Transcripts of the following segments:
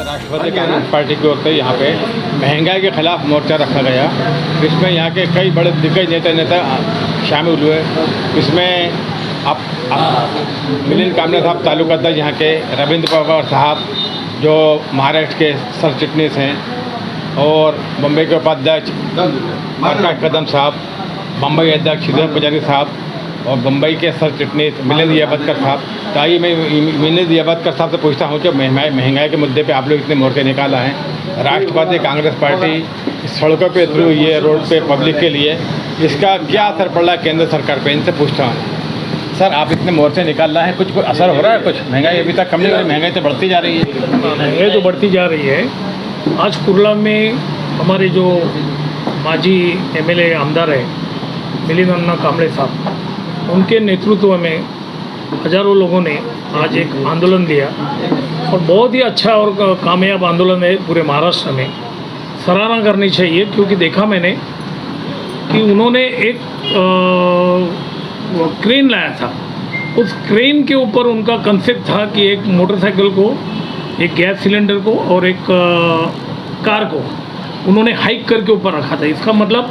राष्ट्रवादी Congress party की ओर से यहाँ पे महंगाई के खिलाफ मोर्चा रखा गया। इसमें यहाँ के कई बड़े दिग्गज नेता शामिल हुए। इसमें आप मिलिंद कामरे साहब तालुका अध्यक्ष यहाँ के, रविंद्र पवार साहब जो महाराष्ट्र के सर चिटनीस हैं, और बम्बई के उपाध्यक्ष प्रकाश कदम साहब, बम्बई अध्यक्ष श्रीधर पुजारी साहब और बम्बई के सर चिटनीस मिलिंद यावतकर साहब। तो आइए मैं मिलिंद यावतकर साहब से पूछता हूँ कि महंगाई के मुद्दे पे आप लोग इतने मोर्चे निकाला है। राष्ट्रवादी कांग्रेस पार्टी सड़कों पे उतरी हुई है, रोड पे पब्लिक के लिए, इसका क्या असर पड़ रहा है केंद्र सरकार पे? इनसे पूछता हूँ। सर, आप इतने मोर्चे निकाल रहे हैं, कुछ असर हो रहा है? कुछ महंगाई अभी तक कम नहीं हो रही, महंगाई तो बढ़ती जा रही है। महंगाई तो बढ़ती जा रही है। आज कुर्ला में हमारे जो माजी एमएलए आमदार है मिलिंद अन्ना कामरे साहब, उनके नेतृत्व में हजारों लोगों ने आज एक आंदोलन दिया और बहुत ही अच्छा और कामयाब आंदोलन है पूरे महाराष्ट्र में। सराहना करनी चाहिए, क्योंकि देखा मैंने कि उन्होंने एक क्रेन लाया था। उस क्रेन के ऊपर उनका कंसेप्ट था कि एक मोटरसाइकिल को, एक गैस सिलेंडर को और एक कार को उन्होंने हाइक करके ऊपर रखा था। इसका मतलब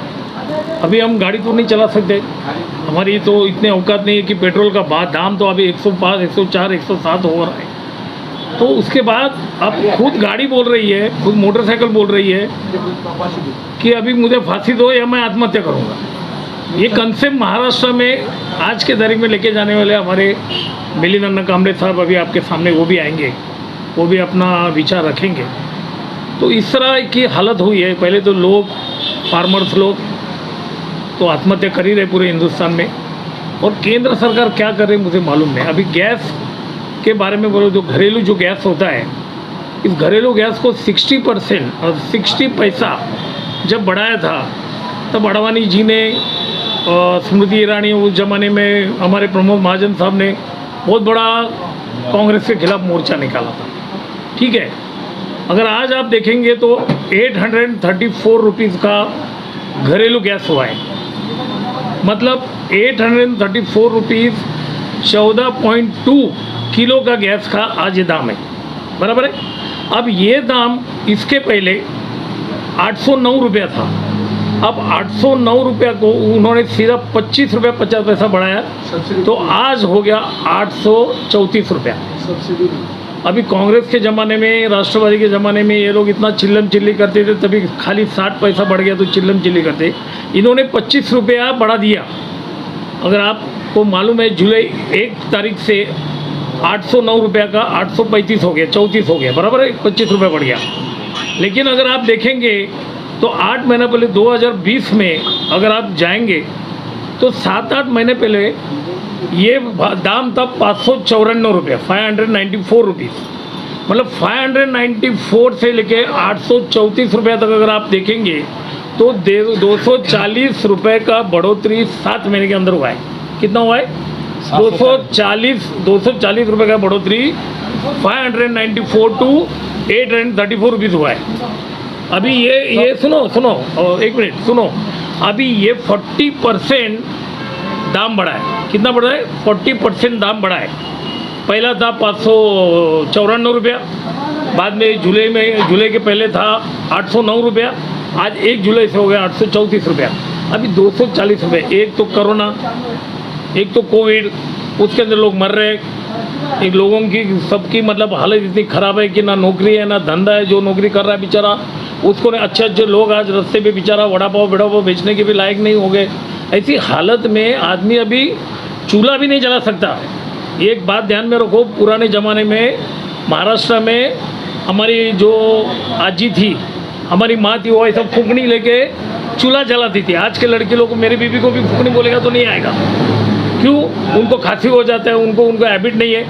अभी हम गाड़ी तो नहीं चला सकते, हमारी तो इतने औकात नहीं है कि पेट्रोल का दाम तो अभी 105, 104, 107 हो रहा है। तो उसके बाद अब खुद गाड़ी बोल रही है, खुद मोटरसाइकिल बोल रही है कि अभी मुझे फांसी दो या मैं आत्महत्या करूँगा। ये कंसेप्ट महाराष्ट्र में आज के तारीख में लेके जाने वाले हमारे मिलिंद अन्ना कामरे साहब अभी आपके सामने वो भी आएंगे, वो भी अपना विचार रखेंगे। तो इस तरह की हालत हुई है। पहले तो लोग, फार्मर्स लोग तो आत्महत्या कर ही रहे पूरे हिंदुस्तान में, और केंद्र सरकार क्या कर रही है मुझे मालूम नहीं। अभी गैस के बारे में बोलो, जो घरेलू जो गैस होता है, इस घरेलू गैस को 60% और 60 पैसा जब बढ़ाया था, तब अडवाणी जी ने, स्मृति ईरानी, उस ज़माने में हमारे प्रमोद महाजन साहब ने बहुत बड़ा कांग्रेस के खिलाफ मोर्चा निकाला था। ठीक है, अगर आज आप देखेंगे तो 834 रुपीज़ का घरेलू गैस हुआ है। मतलब 834 रुपीज़ 14.2 किलो का गैस का आज ये दाम है, बराबर है। अब ये दाम इसके पहले 809 रुपया था। अब 809 रुपया को उन्होंने सीधा 25 रुपया 50 पैसा बढ़ाया, तो आज हो गया 834 रुपया। अभी कांग्रेस के ज़माने में, राष्ट्रवादी के ज़माने में ये लोग इतना चिल्लम चिल्ली करते थे, तभी खाली 60 पैसा बढ़ गया तो चिल्लम चिल्ली करते। इन्होंने 25 रुपया बढ़ा दिया। अगर आपको मालूम है, जुलाई 1 तारीख से 809 रुपया का 835 हो गया, 34 हो गया, बराबर है, 25 रुपया बढ़ गया। लेकिन अगर आप देखेंगे तो 8 महीना पहले 2020 में अगर आप जाएंगे तो 7-8 महीने पहले ये दाम था 594 रुपये, 594 रुपीज़। मतलब 594 से लेके 834 रुपये तक अगर आप देखेंगे तो 240 रुपये का बढ़ोतरी 7 महीने के अंदर हुआ है। कितना हुआ है? 240 रुपये का बढ़ोतरी 594 टू 834 रुपीज़ हुआ है। अभी ये सुनो एक मिनट सुनो, अभी ये 40% दाम बढ़ा है। कितना बढ़ा है? 40% दाम बढ़ा है। पहला था 594 रुपया, बाद में जुलाई के पहले था 809 रुपया, आज 1 जुलाई से हो गया 834 रुपया। अभी 240 रुपये। एक तो कोरोना, एक तो कोविड, उसके अंदर लोग मर रहे। एक लोगों की सबकी मतलब हालत इतनी ख़राब है कि ना नौकरी है ना धंधा है। जो नौकरी कर रहा है बेचारा, उसको ने अच्छे लोग आज रास्ते पे बेचारा वड़ा पाव बेचने के भी लायक नहीं हो गए। ऐसी हालत में आदमी अभी चूल्हा भी नहीं जला सकता। एक बात ध्यान में रखो, पुराने ज़माने में महाराष्ट्र में हमारी जो आजी थी, हमारी माँ थी, वो ऐसा फूकनी लेके चूल्हा जलाती थी। आज के लड़के लोग, मेरी बीबी को भी फूकनी बोलेगा तो नहीं आएगा। क्यों? उनको खांसी हो जाता है, उनको हैबिट नहीं है।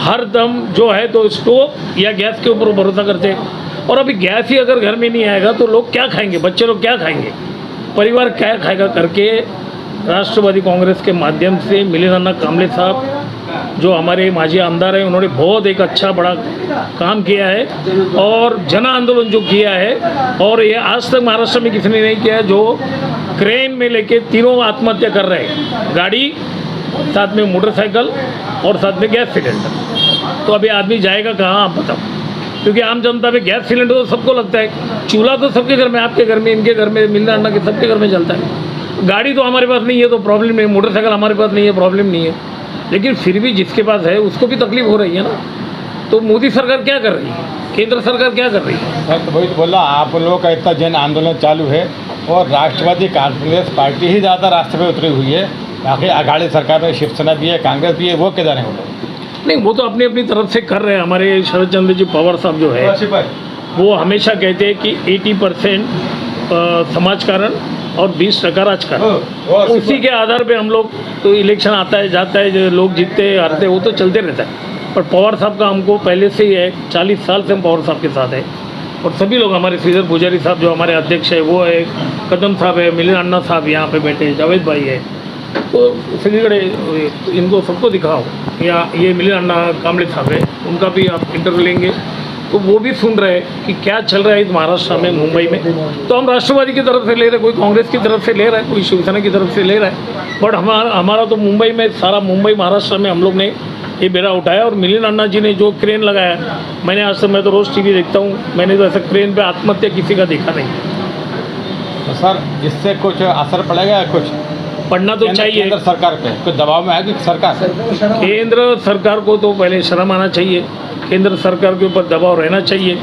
हर दम जो है तो स्टोव या गैस के ऊपर भरोसा करते हैं। और अभी गैस ही अगर घर में नहीं आएगा तो लोग क्या खाएंगे, बच्चे लोग क्या खाएंगे, परिवार क्या खाएगा करके राष्ट्रवादी कांग्रेस के माध्यम से मिलिंद अन्ना कांबळे साहब जो हमारे माजी आमदार हैं, उन्होंने बहुत एक अच्छा बड़ा काम किया है और जन आंदोलन जो किया है, और ये आज तक महाराष्ट्र में किसी ने नहीं किया है। जो क्रेन में लेके तीनों आत्महत्या कर रहे हैं, गाड़ी, साथ में मोटरसाइकिल और साथ में गैस सिलेंडर। तो अभी आदमी जाएगा कहाँ, आप बताओ? क्योंकि आम जनता में गैस सिलेंडर तो सबको लगता है, चूल्हा तो सबके घर में, आपके घर में, इनके घर में, मिलिंद अन्ना के सबके घर में चलता है। गाड़ी तो हमारे पास नहीं है तो प्रॉब्लम नहीं, मोटरसाइकिल हमारे पास नहीं है प्रॉब्लम नहीं है, लेकिन फिर भी जिसके पास है उसको भी तकलीफ हो रही है ना। तो मोदी सरकार क्या कर रही है, केंद्र सरकार क्या कर रही है? सर तो वही तो बोला, आप लोगों का इतना जन आंदोलन चालू है और राष्ट्रवादी कांग्रेस पार्टी ही ज़्यादा रास्ते पे उतरी हुई है, बाकी अघाड़ी सरकार में शिवसेना भी है, कांग्रेस भी है, वो किधर है वो लोग? नहीं, वो तो अपनी अपनी तरफ से कर रहे हैं। हमारे शरद चंद्र जी पवार साहब जो है वो हमेशा कहते हैं कि 80% समाजकारण और 20% राजकारण, उसी के आधार पे हम लोग तो इलेक्शन आता है जाता है, जो लोग जीतते हारते वो तो चलते रहता है। पर पवार साहब का हमको पहले से ही है, 40 साल से हम पवार साहब के साथ है। और सभी लोग, हमारे श्रीधर पुजारी साहब जो हमारे अध्यक्ष है वो है, कदम साहब है, मिलिंद अन्ना साहब यहाँ पे बैठे, जावेद भाई है, तो सगीकडे इनको सबको दिखाओ। या ये मिलिंद अन्ना कांबळे साहब है, उनका भी आप इंटरव्यू लेंगे तो वो भी सुन रहे हैं कि क्या चल रहा है इस महाराष्ट्र में, मुंबई में। तो हम राष्ट्रवादी की तरफ से ले रहे हैं, कोई कांग्रेस की तरफ से ले रहा है, कोई शिवसेना की तरफ से ले रहा है, बट हमारा तो मुंबई में, सारा मुंबई महाराष्ट्र में हम लोग ने ये बेरा उठाया। और मिलिंद अन्ना जी ने जो क्रेन लगाया, मैंने आज तक, मैं तो रोज़ टीवी देखता हूँ, मैंने तो ऐसा क्रेन पे आत्महत्या किसी का देखा नहीं। तो सर इससे कुछ असर पड़ेगा, कुछ पढ़ना तो चाहिए। केंद्र सरकार पे कुछ दबाव में आएगी सरकार? केंद्र सरकार को तो पहले शर्म आना चाहिए, केंद्र सरकार के ऊपर दबाव रहना चाहिए,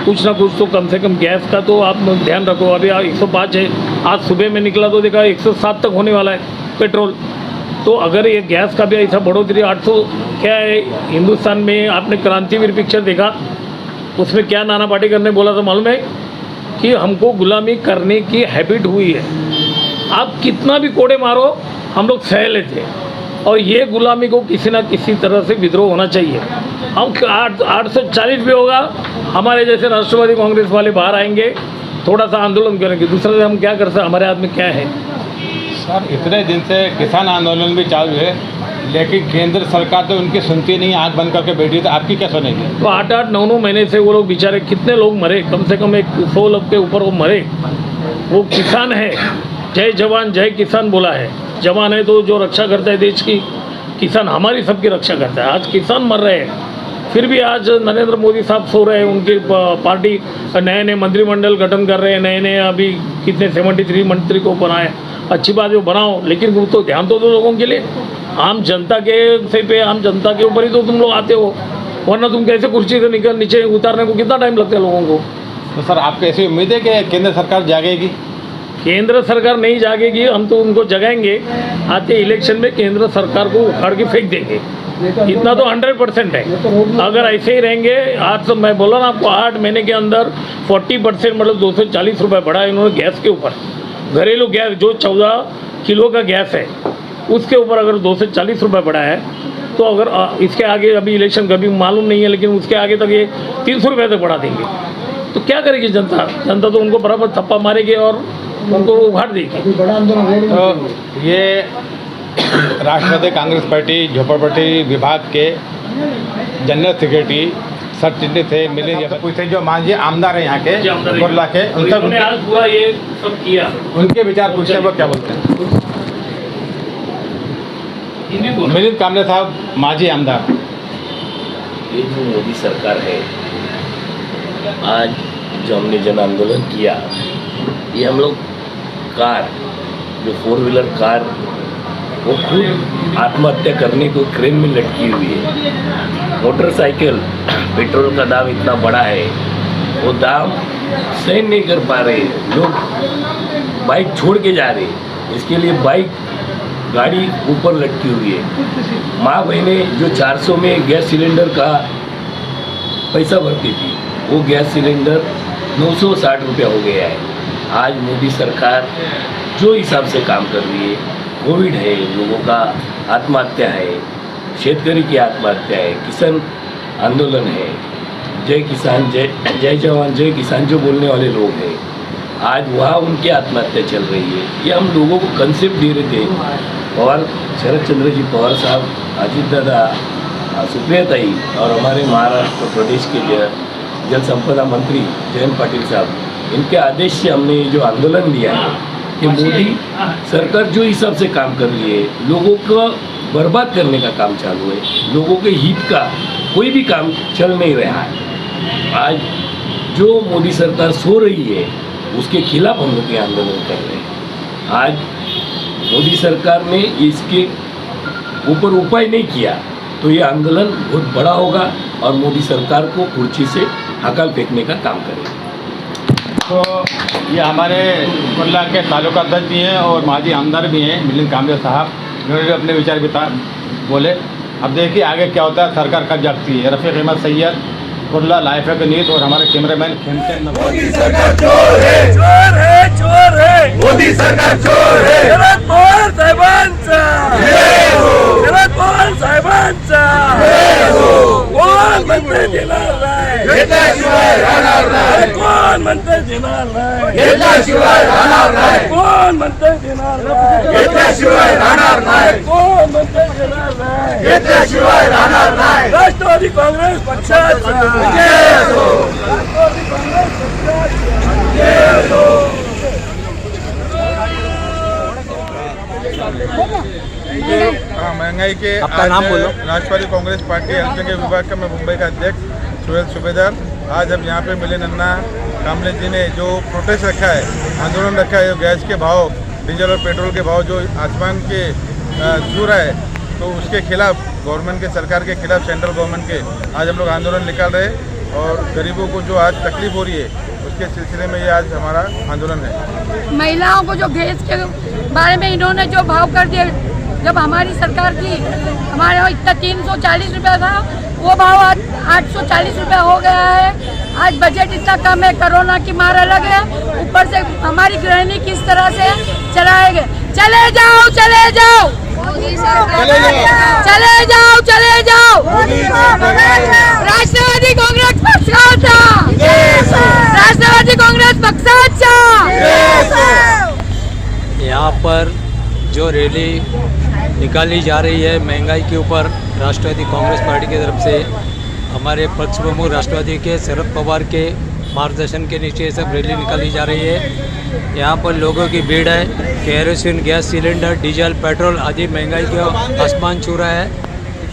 कुछ ना कुछ तो कम से कम गैस का तो आप ध्यान रखो। अभी 105 है, आज सुबह में निकला तो देखा 107 तक होने वाला है पेट्रोल। तो अगर ये गैस का भी ऐसा बढ़ोतरी 800 क्या है, हिंदुस्तान में आपने क्रांतिवीर पिक्चर देखा, उसमें क्या नाना पाटेकर ने बोला था मालूम है कि हमको गुलामी करने की हैबिट हुई है, आप कितना भी कोड़े मारो हम लोग सह लेते हैं, और ये गुलामी को किसी ना किसी तरह से विद्रोह होना चाहिए। हम 840 भी होगा, हमारे जैसे राष्ट्रवादी कांग्रेस वाले बाहर आएंगे, थोड़ा सा आंदोलन करेंगे, दूसरे से हम क्या कर सकते, हमारे हाथ में क्या है? सर इतने दिन से किसान आंदोलन भी चालू है, लेकिन केंद्र सरकार तो उनकी सुनती नहीं, आँख बंद करके बैठी, तो आपकी क्या सुनेगी? तो 8-8, 9-9 महीने से वो लोग बेचारे, कितने लोग मरे, कम से कम 100 लोग के ऊपर वो मरे। वो किसान है, जय जवान जय किसान बोला है, जवान है तो जो रक्षा करता है देश की, किसान हमारी सबकी रक्षा करता है। आज किसान मर रहे हैं, फिर भी आज नरेंद्र मोदी साहब सो रहे हैं, उनकी पार्टी नए नए मंत्रिमंडल गठन कर रहे हैं, नए नए अभी कितने 73 मंत्री को बनाए, अच्छी बात है बनाओ, लेकिन वो तो ध्यान तो दो लोगों के लिए, आम जनता के से पे, आम जनता के ऊपर ही तो तुम लोग आते हो, वरना तुम कैसे कुर्सी से निकल नीचे उतारने को कितना टाइम लगता है लोगों को? तो सर आपको ऐसी उम्मीद है कि केंद्र सरकार जागेगी? केंद्र सरकार नहीं जागेगी, हम तो उनको जगाएंगे, आते इलेक्शन में केंद्र सरकार को उखाड़ के फेंक देंगे, इतना तो 100% है। अगर ऐसे ही रहेंगे, आज तो मैं बोला ना आपको, 8 महीने के अंदर 40% मतलब 240 रुपये बढ़ा है इन्होंने गैस के ऊपर। घरेलू गैस जो 14 किलो का गैस है उसके ऊपर अगर 240 रुपये बढ़ा है, तो अगर इसके आगे अभी इलेक्शन कभी मालूम नहीं है, लेकिन उसके आगे तक ये 300 रुपये तक बढ़ा देंगे, तो क्या करेगी जनता? जनता तो उनको बराबर थप्पा मारेगी और उनको उखाड़ देगी। तो ये राष्ट्रवादी कांग्रेस पार्टी झोपड़पट्टी विभाग के जनरल सेक्रेटरी सर चिन्हित थे, मिलिंद पूछते जो मांझी आमदार है यहाँ के कुर्ला के, उन्होंने आज पूरा ये सब किया, उनके विचार पूछते हैं, वो क्या बोलते हैं? मिलिंद कांबळे साहब मांझी आमदार, ये जो मोदी सरकार है, आज जो हमने जन आंदोलन किया, ये हम लोग कार, जो 4 व्हीलर कार, वो खुद आत्महत्या करने को क्रेन में लटकी हुई है। मोटरसाइकिल, पेट्रोल का दाम इतना बड़ा है, वो दाम सहन नहीं कर पा रहे, लोग बाइक छोड़ के जा रहे, इसके लिए बाइक गाड़ी ऊपर लटकी हुई है। माँ बहनें जो 400 में गैस सिलेंडर का पैसा भरती थी, वो गैस सिलेंडर 960 रुपया हो गया है। आज मोदी सरकार जो हिसाब से काम कर रही है, कोविड है, लोगों का आत्महत्या है, शेतकरी की आत्महत्या है, किसान आंदोलन है, जय किसान जय जवान जय किसान जो बोलने वाले लोग हैं, आज वहाँ उनकी आत्महत्या चल रही है। ये हम लोगों को कंसेप्ट दे रहे थे। पवार शरद चंद्र जी पवार साहब, अजीत दादा, सुप्रिया ताई और हमारे महाराष्ट्र प्रदेश के जल संपदा मंत्री जयंत पाटिल साहब, इनके आदेश से हमने ये जो आंदोलन लिया है कि मोदी सरकार जो हिसाब से काम कर रही है, लोगों को बर्बाद करने का काम चालू है, लोगों के हित का कोई भी काम चल नहीं रहा है। आज जो मोदी सरकार सो रही है उसके खिलाफ हम लोग ये आंदोलन कर रहे हैं। आज मोदी सरकार ने इसके ऊपर उपाय नहीं किया तो ये आंदोलन बहुत बड़ा होगा और मोदी सरकार को कुर्सी से हकाल फेंकने का काम करेगा। तो ये हमारे कुल्ला के तालुका अध्यक्ष भी हैं और माजी आमदार भी हैं मिलिंद कामरे साहब, उन्होंने अपने विचार बोले। अब देखिए आगे क्या होता है, सरकार कब जागती है। रफ़ीक अहमद सैयद, कुल्ला, लाइफ है नीत और हमारे कैमरामैन खेमचंद। मोदी सरकार चोर है, चोर है, चोर है। मोदी सरकार चोर है। शरद पवार साहेबांचा जय हो, शरद पवार साहेबांचा जय हो। कोण म्हणते देणार नाही, घेतल्याशिवाय राहणार नाही। कोण म्हणते देणार नाही, घेतल्याशिवाय राहणार नाही। कोण म्हणते देणार नाही, घेतल्याशिवाय राहणार नाही। कोण म्हणते देणार नाही, घेतल्याशिवाय राहणार नाही। राष्ट्रवादी काँग्रेस पक्षाचा जय हो, राष्ट्रवादी काँग्रेस पक्षाचा जय हो। महंगाई के आपका नाम बोलो। राष्ट्रवादी कांग्रेस पार्टी अल्पसंख्यक विभाग का मैं मुंबई का अध्यक्ष सुहेल सूबेदार। आज अब यहाँ पे मिले नन्ना कामले जी ने जो प्रोटेस्ट रखा है, आंदोलन रखा है, जो गैस के भाव, डीजल और पेट्रोल के भाव जो आसमान के छू रहा है, तो उसके खिलाफ गवर्नमेंट के, सरकार के खिलाफ, सेंट्रल गवर्नमेंट के आज हम लोग आंदोलन निकाल रहे हैं। और गरीबों को जो आज तकलीफ हो रही है उसके सिलसिले में ये आज हमारा आंदोलन है। महिलाओं को जो गैस के बारे में इन्होंने जो भाव कर दिया, जब हमारी सरकार थी हमारे यहाँ इतना 340 रुपया था, वो भाव आज 840 रुपया हो गया है। आज बजट इतना कम है, कोरोना की मार अलग है, ऊपर से हमारी गृहिणी किस तरह से चलाएंगे। चले जाओ, चले जाओ, चले जाओ, चले जाओ। राष्ट्रवादी काँग्रेस पक्षाचा, राष्ट्रवादी काँग्रेस पक्षाचा। यहाँ पर जो रैली निकाली जा रही है महंगाई के ऊपर, राष्ट्रवादी कांग्रेस पार्टी की तरफ से हमारे पक्ष प्रमुख राष्ट्रवादी के शरद पवार के मार्गदर्शन के नीचे सब रैली निकाली जा रही है। यहाँ पर लोगों की भीड़ है। Kerosene, gas cylinder, diesel, petrol आदि महंगाई के आसमान छू रहा है।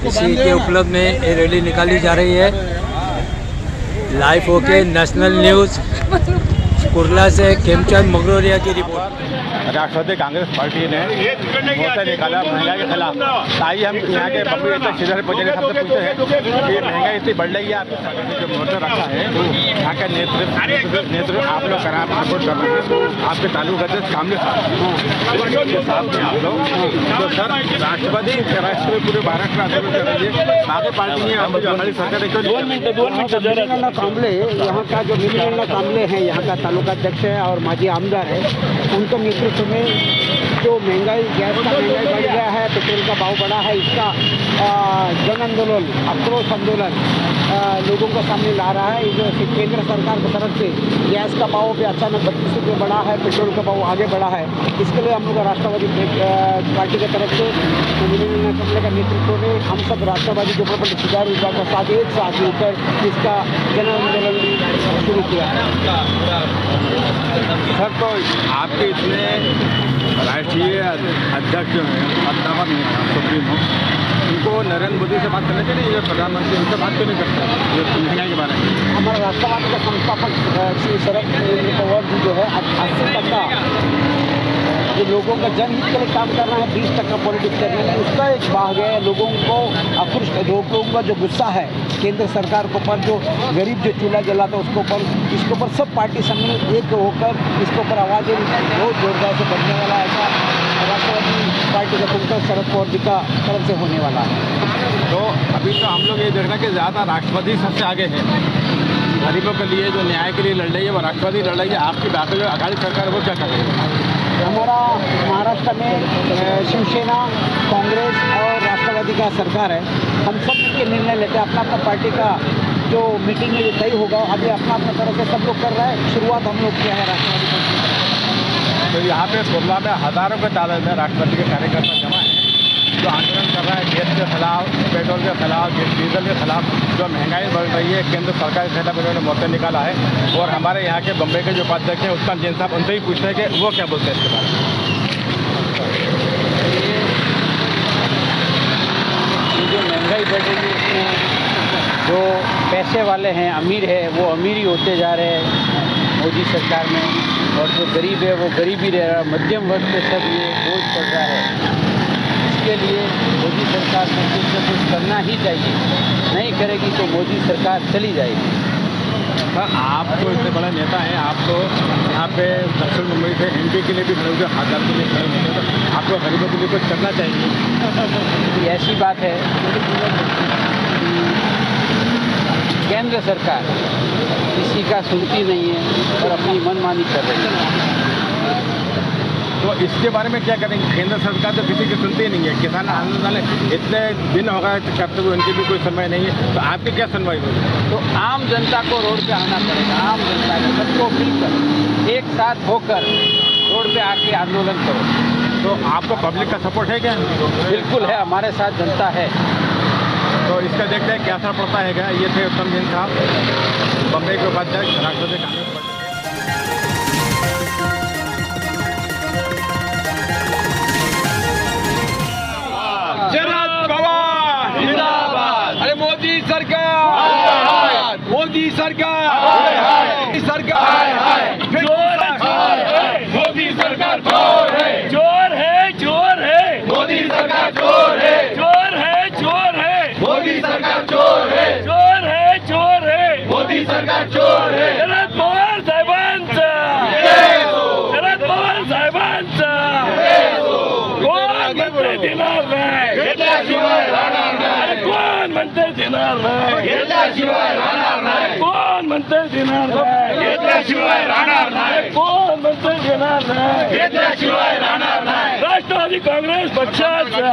इसी के उपलब्ध में ये रैली निकाली जा रही है। लाइव होके नेशनल न्यूज़ कुर्ला से खेमचंद मंगरोलिया की रिपोर्ट। राष्ट्रवादी कांग्रेस पार्टी ने मोर्चा निकाला महंगाई के खिलाफ। ताई हम यहाँ के पब्लिक तक सीधे पहुँचने सबसे पूछते हैं कि महंगाई इतनी बढ़ रही है, आपने जो मोर्चा रखा है यहाँ का नेतृत्व आप लोग करा, सपोर्ट कर रहे हैं, तो आपके तालुका अध्यक्ष कामले साहब में आप लोग तो सर राष्ट्रवादी राष्ट्र पूरे महाराष्ट्र आंदोलन कर रही है, बाकी पार्टी में हमारी सरकार कामले, यहाँ का जो मिलिंद कामले हैं, यहाँ का तालुका अध्यक्ष है और माजी आमदार है, उनके नेतृत्व में जो महंगाई, गैस का महंगाई बढ़ गया है, पेट्रोल का भाव बढ़ा है, इसका जन आंदोलन, आक्रोश आंदोलन लोगों को सामने ला रहा है। जो केंद्र सरकार की तरफ से गैस का भाव भी अचानक 32 रुपये बढ़ा है, पेट्रोल का भाव आगे बढ़ा है। इसके लिए हम लोग राष्ट्रवादी पार्टी की तरफ से मिलिंद कामले का नेतृत्व में हम सब राष्ट्रवादी जो प्रबंध सुधार विभाग का साथ एक साथ मिलकर इसका जन आंदोलन शुरू किया। सर तो आपके इतने राष्ट्रीय अध्यक्ष जो हैं, अद्दावर सुप्रीम हो, उनको नरेंद्र मोदी से बात करना चाहिए, ये प्रधानमंत्री उनसे बात क्यों नहीं करते ये महंगाई के बारे में? हमारा राष्ट्रवादी का संस्थापक श्री शरद पवार जी जो है 80% जो लोगों का जनहित के लिए काम कर रहे हैं, 20% पॉलिटिक्स कर रहे हैं, उसका एक भाग है। लोगों को आक्रोश, लोगों का जो गुस्सा है केंद्र सरकार के ऊपर, जो गरीब जो चूल्हा जलाता है उसके ऊपर, इसके ऊपर सब पार्टी सम्मिलित एक होकर इसके ऊपर आवाज़ें बहुत जोरदार से बढ़ने वाला है। ऐसा राष्ट्रवादी पार्टी का संकल्प शरद पवार जी का तरफ से होने वाला है। तो अभी तो हम लोग ये देख रहे हैं कि ज़्यादा राष्ट्रवादी सबसे आगे है। गरीबों के लिए जो न्याय के लिए लड़ रही है वो राष्ट्रवादी लड़ रही है। आपकी बात जो अकाली सरकार वो क्या कर रही है? हमारा महाराष्ट्र में शिवसेना, कांग्रेस और राष्ट्रवादी का सरकार है। हम सब के निर्णय लेते हैं, अपना अपना पार्टी का जो मीटिंग में जो तय होगा, अभी अपना अपना तरह से सब लोग कर रहा है। शुरुआत हम लोग किया है राष्ट्रवादी पार्टी। तो यहाँ पे कुर्ला में हज़ारों के तादाद में राष्ट्रपति के कार्यकर्ता जमा हैं जो आंदोलन कर रहा है गैस के खिलाफ, पेट्रोल के खिलाफ, डीजल के खिलाफ। जो महंगाई बढ़ रही है, केंद्र सरकार के खिलाफ उन्होंने मोर्चा निकाला है। और हमारे यहाँ के बम्बई के जो उपाध्यक्ष हैं उत्तम जैन साहब, उनसे ही पूछते हैं कि वो क्या बोलते हैं इसके बारे में। ये जो महंगाई बढ़ रही है, इसमें जो पैसे वाले हैं, अमीर है, वो अमीर ही होते जा रहे हैं मोदी सरकार में, और जो गरीब है वो गरीब ही रह रहा है। मध्यम वर्ग पे सब ये बोझ पड़ रहा है। इसके लिए मोदी सरकार को कुछ न कुछ करना ही चाहिए। नहीं करेगी तो मोदी सरकार चली जाएगी। सर, आप तो इतने बड़े नेता हैं, आप तो यहाँ पे दक्षिण मुंबई से एमपी के लिए भी खड़े हुए, हाथ के लिए खड़े हुए, तो आपको गरीबों के लिए कुछ करना चाहिए। ये ऐसी बात है कि केंद्र सरकार किसी का सुनती नहीं है और अपनी मनमानी कर रही है। तो इसके बारे में क्या करेंगे? केंद्र सरकार तो किसी की सुनती ही नहीं है। किसान आंदोलन इतने दिन हो गए करते हुए, उनकी भी कोई सुनवाई नहीं है। तो आपकी क्या सुनवाई होगी? तो आम जनता को रोड पे आना पड़ेगा। आम जनता को सबको मिलकर एक साथ होकर रोड पे आके आंदोलन करो। तो आपको पब्लिक का सपोर्ट है क्या? बिल्कुल है, हमारे साथ जनता है। तो इसका देखते हैं क्या असर पड़ता है क्या। ये थे उत्तम जैन साहब, बम्बई के उपाध्यक्ष, राष्ट्रवादी कांग्रेस पार्टी। शरद पवार जिंदाबाद। अरे मोदी सरकार, मोदी सरकार, सरकार जोर है, मोदी सरकार जोर है, जोर है, जोर है, मोदी सरकार जोर है, जोर है, जोर है, मोदी सरकार जोर है, जोर है, जोर है, मोदी सरकार जोर है। शरद पवार साहेबांचा, शरद पवार साहेबांचा कोण मंत्री देणार नाही, घेतल्याशिवाय राहणार नाही, कोण मंत्री देणार नाही, घेतल्याशिवाय राहणार नाही, कोण मंत्री देणार नाही, घेतल्याशिवाय राहणार नाही, कोण मंत्री देणार नाही, घेतल्याशिवाय राहणार नाही। राष्ट्रवादी काँग्रेस पक्षाचा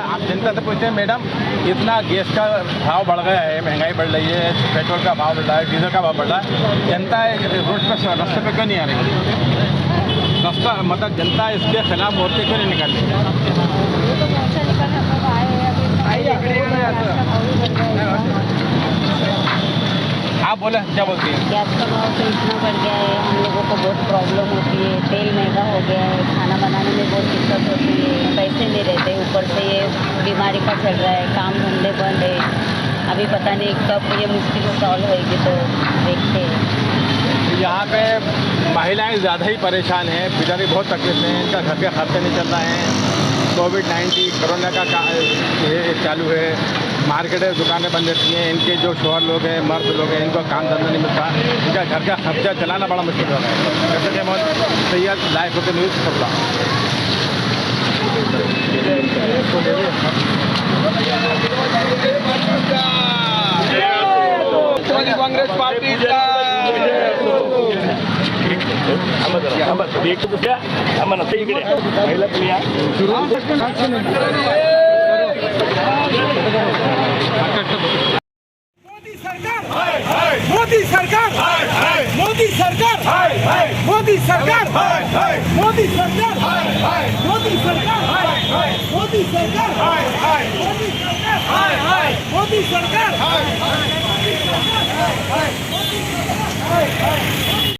आप जनता से पूछते हैं, मैडम इतना गैस का भाव बढ़ गया है, महंगाई बढ़ रही है, पेट्रोल का भाव बढ़ रहा है, डीजल का भाव बढ़ रहा है, जनता रोड पर रास्ते पे क्यों नहीं आ रही? रास्ता मतलब जनता इसके खिलाफ मोर्चे क्यों नहीं निकाल आप बोले क्या बोलती हैं? गैस का भाव तो इतना बढ़ गया है, हम लोगों को बहुत प्रॉब्लम होती है। तेल महंगा हो गया है, खाना बनाने में बहुत दिक्कत होती है, पैसे नहीं रहते, ऊपर से ये बीमारी का चल रहा है, काम धंधे बंद है। अभी पता नहीं कब ये मुश्किल सॉल्व होगी, तो देखते हैं। यहाँ पे महिलाएं ज़्यादा ही परेशान हैं, बेचारी बहुत तकलीफ हैं, इनका घर के खर्चे नहीं चल रहे हैं। कोविड-19 कोरोना का ये चालू है, मार्केटें दुकानें बंद रहती हैं, इनके जो शोहर लोग हैं, मर्द लोग हैं, इनको काम धंधा नहीं मिलता, इनका घर का खर्चा चलाना बड़ा मुश्किल हो रहा है। जैसे कि मैं सैयद लाइफ होते न्यूज़ कर रहा हूँ। कांग्रेस पार्टी मोदी सरकार, मोदी सरकार, मोदी सरकार, मोदी सरकार, मोदी सरकार।